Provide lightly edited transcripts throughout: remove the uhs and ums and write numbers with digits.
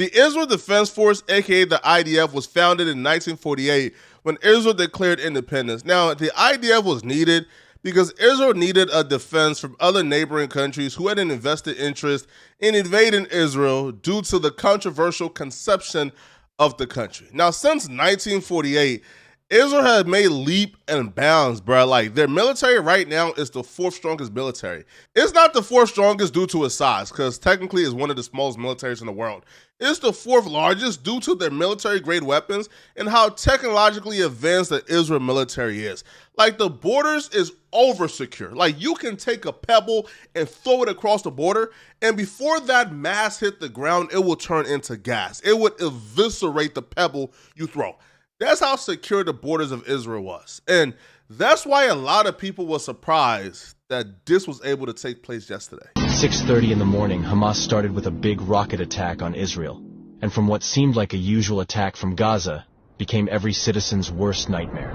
The Israel Defense Force, aka the IDF, was founded in 1948 when Israel declared independence. Now, the IDF was needed because Israel needed a defense from other neighboring countries who had an invested interest in invading Israel due to the controversial conception of the country. Now, since 1948, Israel has made leap and bounds, bro. Like, their military right now is the fourth strongest military. It's not the fourth strongest due to its size, because technically it's one of the smallest militaries in the world. It's the fourth largest due to their military-grade weapons and how technologically advanced the Israel military is. Like, the borders is over-secure. Like, you can take a pebble and throw it across the border, and before that mass hit the ground, it will turn into gas. It would eviscerate the pebble you throw. That's how secure the borders of Israel was. And that's why a lot of people were surprised that this was able to take place yesterday. 6:30 in the morning, Hamas started with a big rocket attack on Israel. And from what seemed like a usual attack from Gaza, became every citizen's worst nightmare.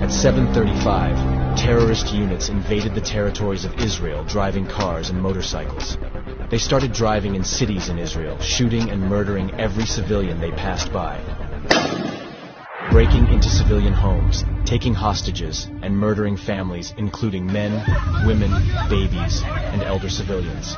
At 7:35, terrorist units invaded the territories of Israel, driving cars and motorcycles. They started driving in cities in Israel, shooting and murdering every civilian they passed by. Breaking into civilian homes, taking hostages, and murdering families, including men, women, babies, and elder civilians.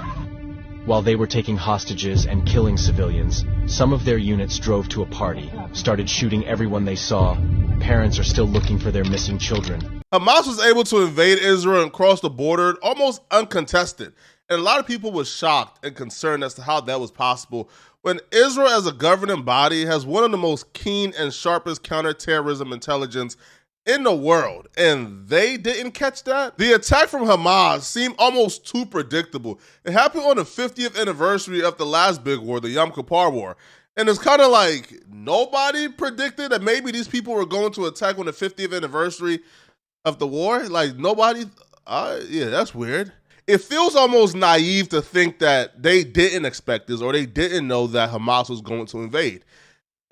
While they were taking hostages and killing civilians, some of their units drove to a party, started shooting everyone they saw. Parents are still looking for their missing children. Hamas was able to invade Israel and cross the border almost uncontested. And a lot of people were shocked and concerned as to how that was possible when Israel as a governing body has one of the most keen and sharpest counterterrorism intelligence in the world, and they didn't catch that? The attack from Hamas seemed almost too predictable. It happened on the 50th anniversary of the last big war, the Yom Kippur War, and it's kind of like nobody predicted that maybe these people were going to attack on the 50th anniversary of the war. Like, nobody, yeah, that's weird. It feels almost naive to think that they didn't expect this or they didn't know that Hamas was going to invade.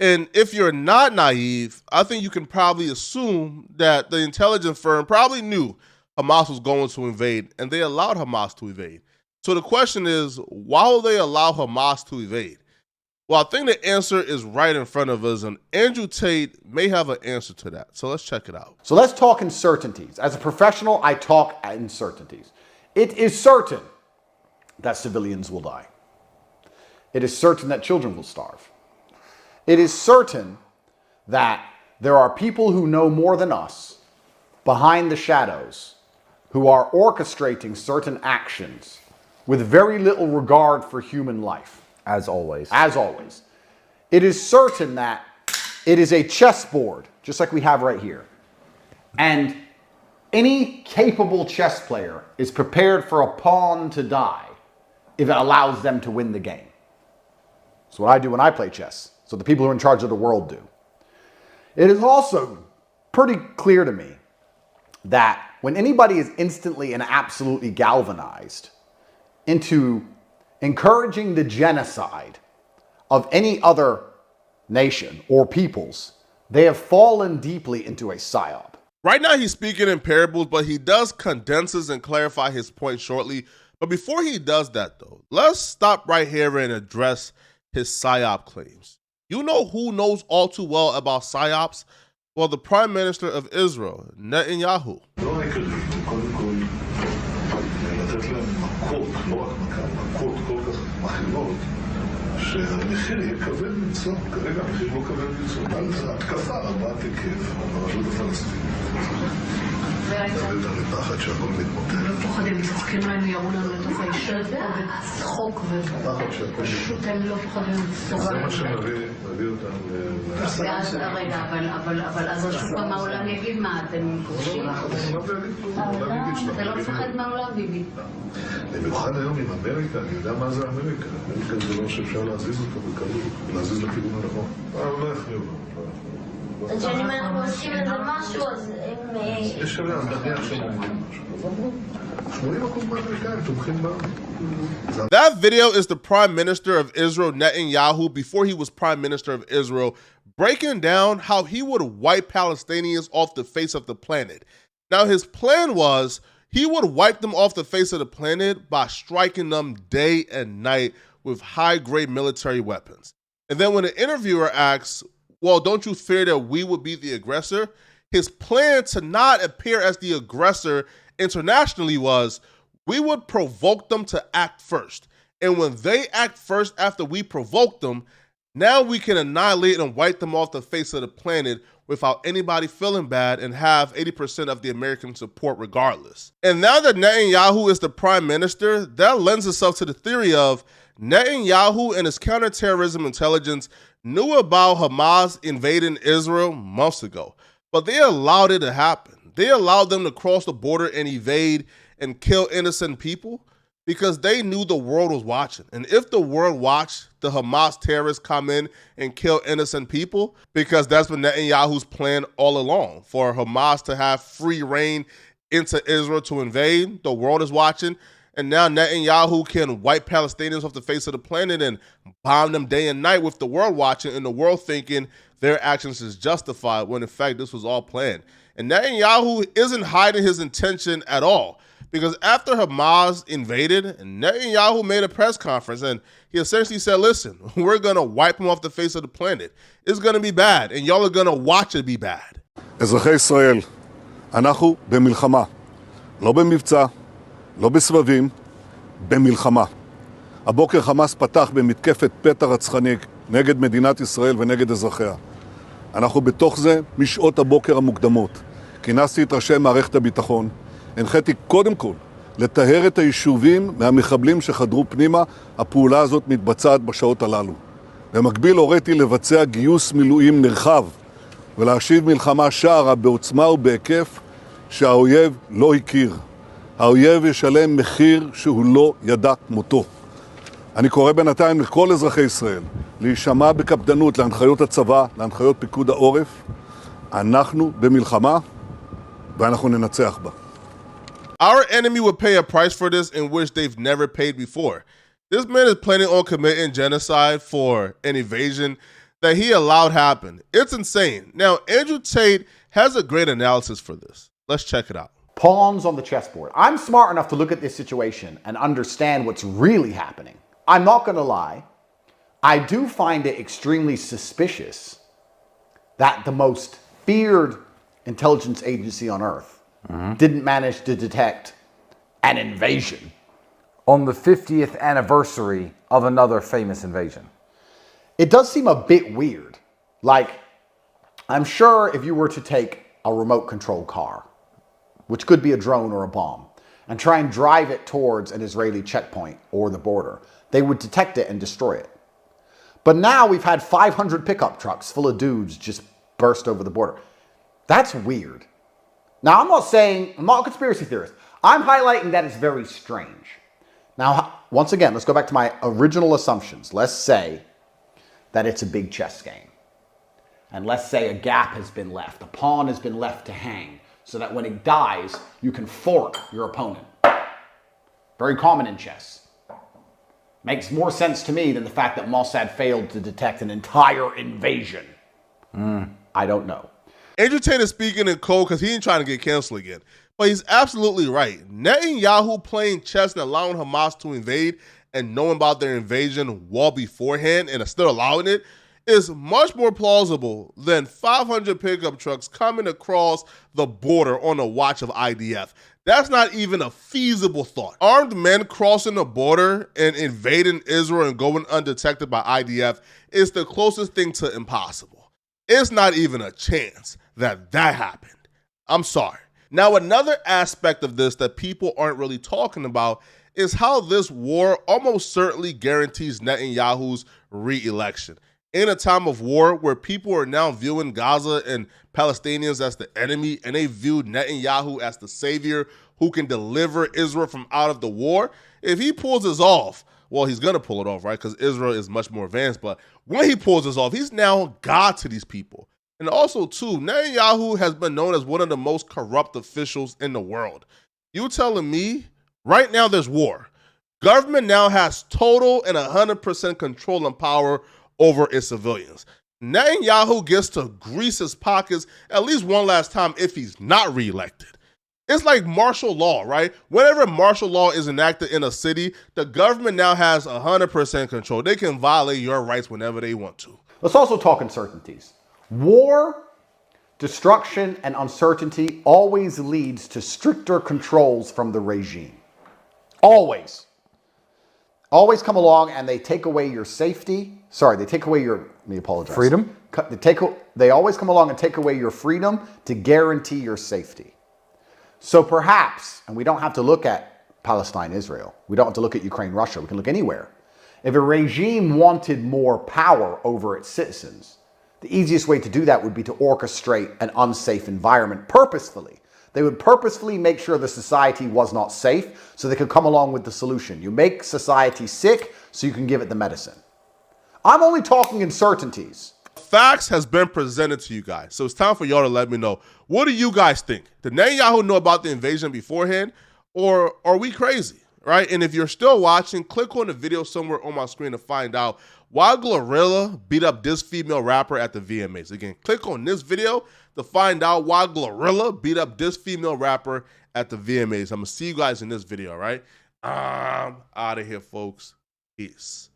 And if you're not naive, I think you can probably assume that the intelligence firm probably knew Hamas was going to invade and they allowed Hamas to invade. So the question is, why will they allow Hamas to invade? Well, I think the answer is right in front of us, and Andrew Tate may have an answer to that. So let's check it out. So let's talk uncertainties. As a professional, I talk uncertainties. It is certain that civilians will die. It is certain that children will starve. It is certain that there are people who know more than us behind the shadows who are orchestrating certain actions with very little regard for human life. As always. As always. It is certain that it is a chessboard, just like we have right here. And any capable chess player is prepared for a pawn to die if it allows them to win the game. That's what I do when I play chess. So the people who are in charge of the world do. It is also pretty clear to me that when anybody is instantly and absolutely galvanized into encouraging the genocide of any other nation or peoples, they have fallen deeply into a psyop. Right now he's speaking in parables, but he does condenses and clarify his point shortly. But before he does that, though, let's stop right here and address his psyop claims. You know who knows all too well about psyops? Well, the Prime Minister of Israel, Netanyahu. שהמחיר יהיה כבד מנשוא, כרגע המחיר לא כבד מנשוא, על התקפה רבת היקף על הרשות הפלסטינית. מדברת על הפחד שהכל מתמוטט. לא פוחדים, צוחקים להם יראו לנו לתוך הישרת וצחוק ופשוט הם לא פוחדים לצחוק. זה מה שמביא אותם רגע, אבל אז שוב מהעולם יגיד מה, אתם כובשים? אתה לא מפחד מהעולם, ביבי. במיוחד היום עם אמריקה, אני יודע מה זה אמריקה. אמריקה זה לא שאפשר להזיז אותו בקלות, להזיז לכיוון הנכון. לא יכניעו לו. אז שאם אנחנו עושים איזה משהו, אז הם... יש עליה, אז נניח שהם אומרים משהו. 80% מהאמריקאים תומכים בנו. That video is the Prime Minister of Israel, Netanyahu, before he was Prime Minister of Israel, breaking down how he would wipe Palestinians off the face of the planet. Now, his plan was he would wipe them off the face of the planet by striking them day and night with high-grade military weapons. And then when the interviewer asks, well, don't you fear that we would be the aggressor? His plan to not appear as the aggressor internationally was, we would provoke them to act first. And when they act first after we provoke them, now we can annihilate and wipe them off the face of the planet without anybody feeling bad and have 80% of the American support regardless. And now that Netanyahu is the prime minister, that lends itself to the theory of Netanyahu and his counterterrorism intelligence knew about Hamas invading Israel months ago, but they allowed it to happen. They allowed them to cross the border and invade and kill innocent people because they knew the world was watching. And if the world watched the Hamas terrorists come in and kill innocent people, because that's been Netanyahu's plan all along, for Hamas to have free reign into Israel to invade, the world is watching. And now Netanyahu can wipe Palestinians off the face of the planet and bomb them day and night with the world watching and the world thinking their actions is justified when in fact this was all planned. And Netanyahu isn't hiding his intention at all, because after Hamas invaded, Netanyahu made a press conference and he essentially said, listen, we're going to wipe them off the face of the planet. It's going to be bad, and y'all are going to watch it be bad. אזרחי ישראל, אנחנו במלחמה, לא במבצע, לא בסבבים, במלחמה. הבוקר חמאס פתח במתקפת פתע רצחני נגד מדינת ישראל ונגד אזרחיה. אנחנו בתוך זה משעות הבוקר המוקדמות. כינסתי את ראשי מערכת הביטחון, הנחיתי קודם כל לטהר את היישובים מהמחבלים שחדרו פנימה. הפעולה הזאת מתבצעת בשעות הללו. במקביל הוריתי לבצע גיוס מילואים נרחב ולהשיב מלחמה שערה בעוצמה ובהיקף שהאויב לא הכיר. האויב ישלם מחיר שהוא לא ידע כמותו. אני קורא בינתיים לכל אזרחי ישראל להישמע בקפדנות להנחיות הצבא, להנחיות פיקוד העורף. אנחנו במלחמה ואנחנו ננצח בה. Our enemy would pay a price for this in which they've never paid before. This man is planning on committing genocide for an invasion that he allowed happen. It's insane. Now, Andrew Tate has a great analysis for this. Let's check it out. Pawns on the chessboard. I'm smart enough to look at this situation and understand what's really happening. I'm not going to lie. I do find it extremely suspicious that the most feared intelligence agency on earth didn't manage to detect an invasion on the 50th anniversary of another famous invasion. It does seem a bit weird. Like, I'm sure if you were to take a remote control car, which could be a drone or a bomb, and try and drive it towards an Israeli checkpoint or the border, they would detect it and destroy it. But now we've had 500 pickup trucks full of dudes just burst over the border. That's weird. Now, I'm not a conspiracy theorist. I'm highlighting that it's very strange. Now, once again, let's go back to my original assumptions. Let's say that it's a big chess game. And let's say a gap has been left, a pawn has been left to hang, so that when it dies, you can fork your opponent. Very common in chess. Makes more sense to me than the fact that Mossad failed to detect an entire invasion. I don't know. Andrew Tate is speaking in code because he ain't trying to get canceled again. But he's absolutely right. Netanyahu playing chess and allowing Hamas to invade and knowing about their invasion well beforehand and still allowing it is much more plausible than 500 pickup trucks coming across the border on the watch of IDF. That's not even a feasible thought. Armed men crossing the border and invading Israel and going undetected by IDF is the closest thing to impossible. It's not even a chance that happened. I'm sorry. Now, another aspect of this that people aren't really talking about is how this war almost certainly guarantees Netanyahu's re-election. In a time of war where people are now viewing Gaza and Palestinians as the enemy and they view Netanyahu as the savior who can deliver Israel from out of the war, if he pulls this off, well, he's going to pull it off, right? Because Israel is much more advanced. But when he pulls this off, he's now God to these people. And also, too, Netanyahu has been known as one of the most corrupt officials in the world. You telling me right now there's war. Government now has total and 100% control and power over its civilians. Netanyahu gets to grease his pockets at least one last time if he's not reelected. It's like martial law, right? Whenever martial law is enacted in a city, the government now has 100% control. They can violate your rights whenever they want to. Let's also talk uncertainties. War, destruction, and uncertainty always leads to stricter controls from the regime. Always. Always come along and they take away your safety. Sorry, they take away your, let me apologize. Freedom? They always come along and take away your freedom to guarantee your safety. So perhaps, and we don't have to look at Palestine, Israel. We don't have to look at Ukraine, Russia. We can look anywhere. If a regime wanted more power over its citizens, the easiest way to do that would be to orchestrate an unsafe environment purposefully. They would purposefully make sure the society was not safe so they could come along with the solution. You make society sick so you can give it the medicine. I'm only talking uncertainties. Facts has been presented to you guys. So it's time for y'all to let me know. What do you guys think? Did Netanyahu know about the invasion beforehand? Or are we crazy? Right? And if you're still watching, click on the video somewhere on my screen to find out why Glorilla beat up this female rapper at the VMAs. Again, click on this video to find out why Glorilla beat up this female rapper at the VMAs. I'm going to see you guys in this video, right? I'm out of here, folks. Peace.